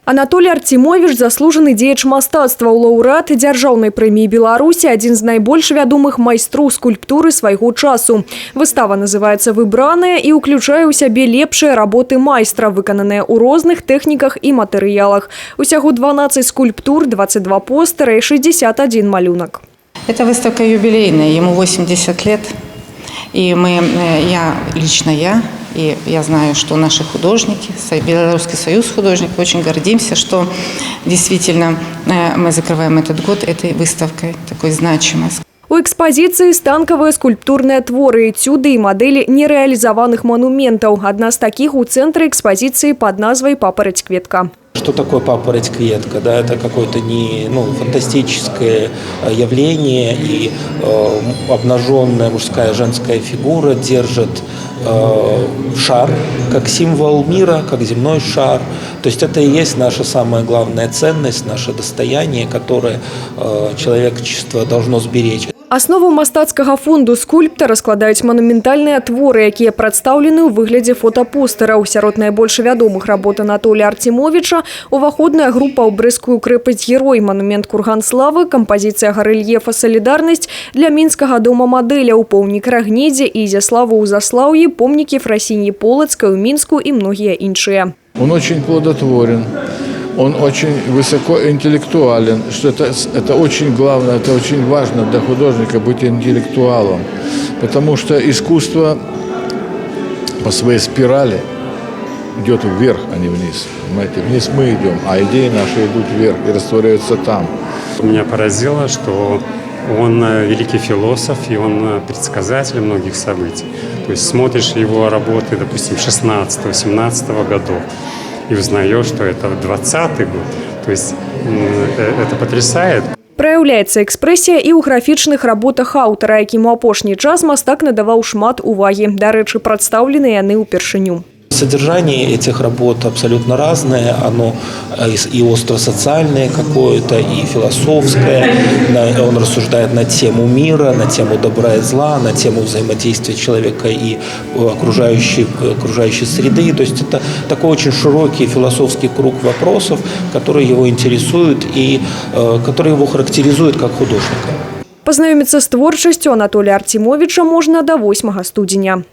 Анатолий Артемович – заслуженный дзеяч мастацтва, лаўрэат дзяржаўнай прэміі Беларусі, один з найбольш вядомых майстроў скульптуры свайго часу. Выстава называется «Выбранная» и уключае ў сябе лепшыя работы майстра, выкананыя ў розных тэхніках і матэрыялах. Усяго 12 скульптур, 22 постера и 61 малюнок. Эта выставка юбилейная, ему 80 лет. И лично я, и я знаю, что наши художники, Белорусский союз художников, очень гордимся, что действительно мы закрываем этот год этой выставкой такой значимой. У экспозиции станковые скульптурные творы, этюды и модели нереализованных монументов. Одна из таких у центра экспозиции под назвой «Папороть-кветка». Что такое папороть-кветка? Да, это какое-то фантастическое явление, и обнаженная мужская женская фигура держит шар как символ мира, как земной шар. То есть это и есть наша самая главная ценность, наше достояние, которое человечество должно сберечь. Основу мастацкага фонду скульптара складаюць манументальныя творы, якія прадстаўлены ў выглядзе фотапостэраў. Сярод найбольш вядомых работ Анатолия Артемовича уваходная група ў брэсцкую крэпасць Герой, монумент Курган славы, кампазіцыя гарэльефа «Салідарнасць» для мінскага дома мадэляў, помнік Рагнедзе і Ізяславу ў Заслаўі, помнікі Фрасіні Полацкай у Мінску і многія іншыя. Он очень плодотворен. Он очень высокоинтеллектуален, что это очень главное, это очень важно для художника быть интеллектуалом, потому что искусство по своей спирали идет вверх, а не вниз. Понимаете? Вниз мы идем, а идеи наши идут вверх и растворяются там. Меня поразило, что он великий философ, и он предсказатель многих событий. То есть смотришь его работы, допустим, 16-17 годов, и узнаешь, что это 20-й год. То есть это потрясает. Праяўляецца экспрэсія і ў графічных работах аўтара, якім у апошні час мастак надаваў шмат увагі. Дарэчы, прадстаўлены яны ўпершыню. Содержание этих работ абсолютно разное, оно и остро-социальное какое-то, и философское. Он рассуждает на тему мира, на тему добра и зла, на тему взаимодействия человека и окружающей среды. То есть это такой очень широкий философский круг вопросов, которые его интересуют и которые его характеризуют как художника. Пазнаёміцца з творчасцю Анатолия Артемовича можна до 8 студзеня.